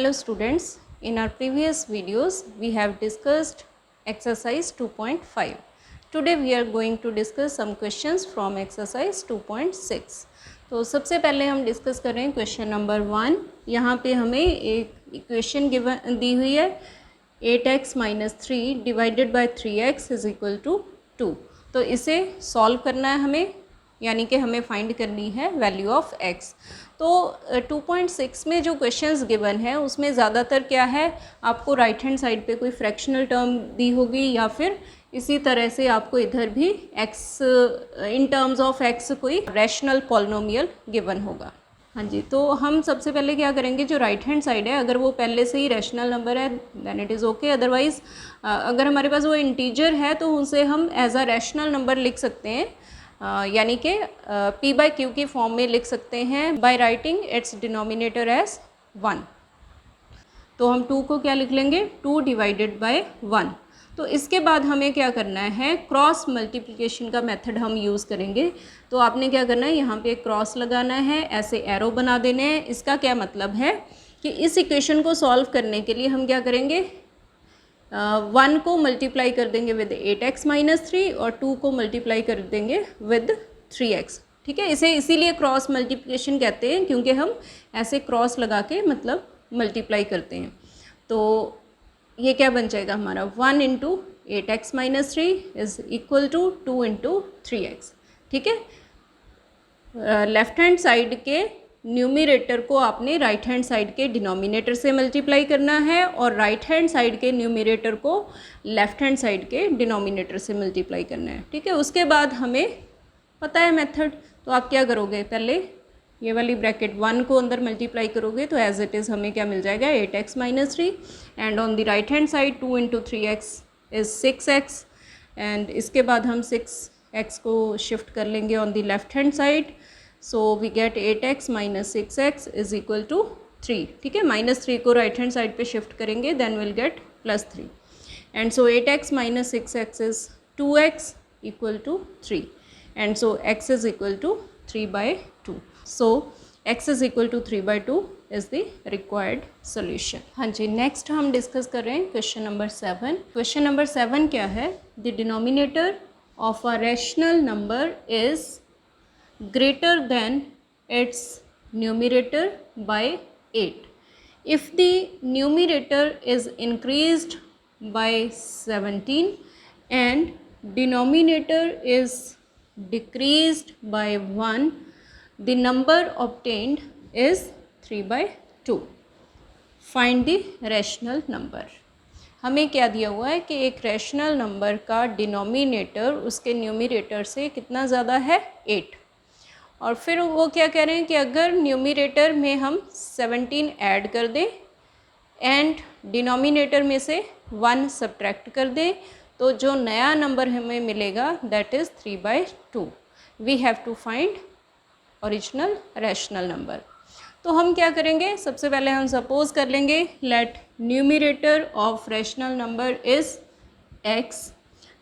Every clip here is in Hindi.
Hello students, in our previous videos we have discussed exercise 2.5. Today we are going to discuss some questions from exercise 2.6. तो सबसे पहले हम डिस्कस कर रहे हैं क्वेश्चन नंबर 1। यहाँ पे हमें एक इक्वेशन गिवन दी हुई है 8x - 3 divided by 3x is equal to 2। तो इसे सॉल्व करना है हमें, यानी कि हमें फाइंड करनी है वैल्यू ऑफ x। तो 2.6 में जो क्वेश्चंस गिवन है उसमें ज़्यादातर क्या है, आपको राइट हैंड साइड पे कोई फ्रैक्शनल टर्म दी होगी या फिर इसी तरह से आपको इधर भी x in terms of x कोई रैशनल पॉलिनोमियल गिवन होगा। हाँ जी, तो हम सबसे पहले क्या करेंगे, जो राइट हैंड साइड है अगर वो पहले से ही रैशनल नंबर है then it is okay. Otherwise अगर हमारे पास वो इंटीजर है तो उसे हम एज अ रैशनल नंबर लिख सकते हैं, यानी कि p/q की फॉर्म में लिख सकते हैं by writing its denominator as 1। तो हम 2 को क्या लिख लेंगे, 2 डिवाइडेड बाय 1। तो इसके बाद हमें क्या करना है, क्रॉस मल्टीप्लिकेशन का मेथड हम यूज़ करेंगे। तो आपने क्या करना है, यहाँ पे क्रॉस लगाना है, ऐसे एरो बना देने हैं। इसका क्या मतलब है कि इस इक्वेशन को सॉल्व करने के लिए हम क्या करेंगे, 1 को मल्टीप्लाई कर देंगे विद 8x - 3 और 2 को मल्टीप्लाई कर देंगे विद 3x। ठीक है, इसे इसीलिए क्रॉस मल्टीप्लिकेशन कहते हैं क्योंकि हम ऐसे क्रॉस लगा के मतलब मल्टीप्लाई करते हैं। तो ये क्या बन जाएगा हमारा, 1 × 8x - 3 is equal to 2 × 3x। ठीक है, लेफ्ट हैंड साइड के न्यूमरेटर को आपने राइट हैंड साइड के डिनोमिनेटर से मल्टीप्लाई करना है और राइट हैंड साइड के न्यूमरेटर को लेफ्ट हैंड साइड के डिनोमिनेटर से मल्टीप्लाई करना है। ठीक है, उसके बाद हमें पता है मेथड। तो आप क्या करोगे, पहले ये वाली ब्रैकेट 1 को अंदर मल्टीप्लाई करोगे तो एज इट इज़ हमें क्या मिल जाएगा, 8x - 3 and on the right hand side 2 × 3x is 6x and इसके बाद हम 6x को शिफ्ट कर लेंगे on the left hand side. So we get 8x - 6x is equal to 3। ठीक है, -3 को राइट हैंड साइड पे शिफ्ट करेंगे then will get +3 and so 8x - 6x is 2x equal to 3 and so x is equal to 3/2। So x is equal to 3/2 is the required solution. हाँ जी, नेक्स्ट हम डिस्कस कर रहे हैं क्वेश्चन नंबर 7। क्वेश्चन नंबर 7 क्या है, the denominator of a rational number is greater than its numerator by 8 if the numerator is increased by 17 and denominator is decreased by 1, the number obtained is 3/2। find the rational number। हमें क्या दिया हुआ है कि एक रैशनल नंबर का डिनोमिनेटर उसके न्यूमरेटर से कितना ज़्यादा है, 8। और फिर वो क्या कह रहे हैं कि अगर न्यूमरेटर में हम 17 ऐड कर दें एंड डिनोमिनेटर में से 1 सब्ट्रैक्ट कर दें तो जो नया नंबर हमें मिलेगा that is 3/2। We have to find original rational number. तो हम क्या करेंगे, सबसे पहले हम सपोज कर लेंगे let numerator of rational number is x,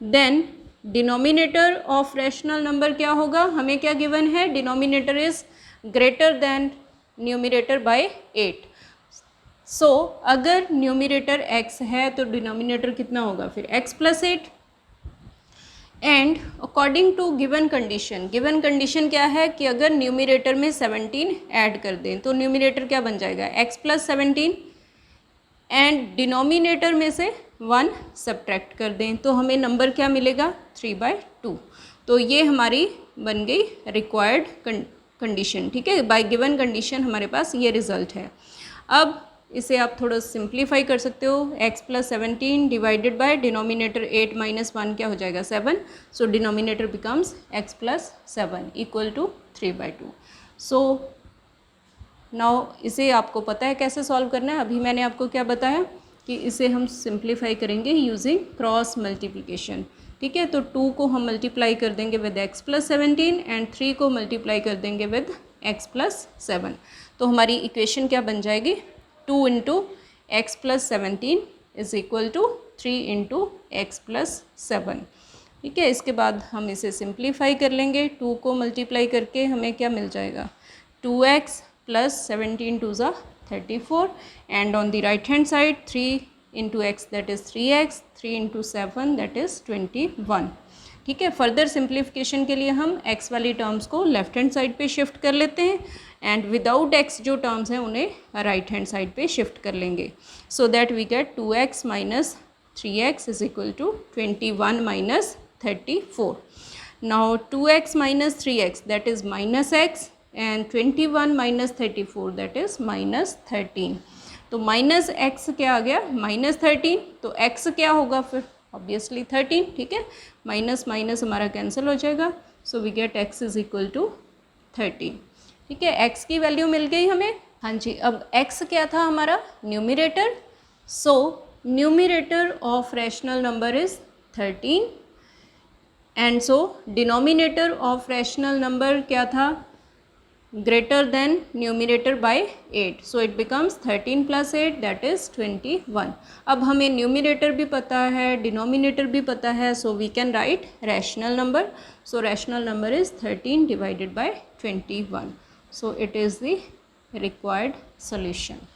then denominator of rational number क्या होगा, हमें क्या गिवन है, denominator is greater than numerator by 8। So अगर न्यूमरेटर x है तो डिनोमिनेटर कितना होगा फिर x + 8 and according to given condition. Given condition क्या है कि अगर न्यूमरेटर में 17 ऐड कर दें तो न्यूमरेटर क्या बन जाएगा, x + 17 एंड डिनोमिनेटर में से 1 सब्ट्रैक्ट कर दें तो हमें नंबर क्या मिलेगा, 3/2। तो ये हमारी बन गई रिक्वायर्ड कंडीशन। ठीक है, बाय गिवन कंडीशन हमारे पास ये रिज़ल्ट है। अब इसे आप थोड़ा सिंप्लीफाई कर सकते हो, x + 17 डिवाइडेड बाय डिनोमिनेटर 8 - 1 क्या हो जाएगा, 7। So denominator becomes x + 7 equal to 3/2। So now इसे आपको पता है कैसे सॉल्व करना है। अभी मैंने आपको क्या बताया कि इसे हम सिंप्लीफाई करेंगे यूजिंग क्रॉस मल्टीप्लिकेशन। ठीक है, तो 2 को हम मल्टीप्लाई कर देंगे विद x + 17 एंड 3 को मल्टीप्लाई कर देंगे विद x + 7। तो हमारी इक्वेशन क्या बन जाएगी, 2 × x + 17 is equal to 3 × x + 7। ठीक है, इसके बाद हम इसे सिंप्लीफाई कर लेंगे, 2 को मल्टीप्लाई करके हमें क्या मिल जाएगा, 2x + 17 × 2 = 34, and on the right hand side 3 into x that is 3x, 3 into 7 that is 21. ठीक है, फर्दर सिंप्लीफिकेशन के लिए हम x वाली टर्म्स को लेफ्ट हैंड साइड पे शिफ्ट कर लेते हैं एंड विदाउट x जो टर्म्स हैं उन्हें राइट हैंड साइड पे शिफ्ट कर लेंगे so that we get 2x minus 3x is equal to 21 minus 34. Now 2x minus 3x that is minus x and 21 minus 34 that is minus 13. तो माइनस एक्स क्या आ गया माइनस 13, तो x क्या होगा फिर ऑब्वियसली 13. ठीक है, माइनस माइनस हमारा कैंसिल हो जाएगा so we get x is equal to 13. ठीक है, x की वैल्यू मिल गई हमें. हाँ जी, अब x क्या था हमारा numerator. So numerator of rational number is 13 and so denominator of rational number क्या था greater than numerator by 8, so it becomes 13 plus 8 that is 21. अब हमें numerator भी पता है denominator भी पता है, so we can write rational number. So rational number is 13 divided by 21. So it is the required solution.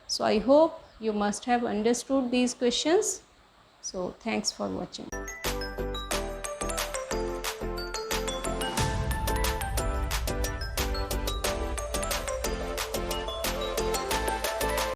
So I hope you must have understood these questions. So thanks for watching.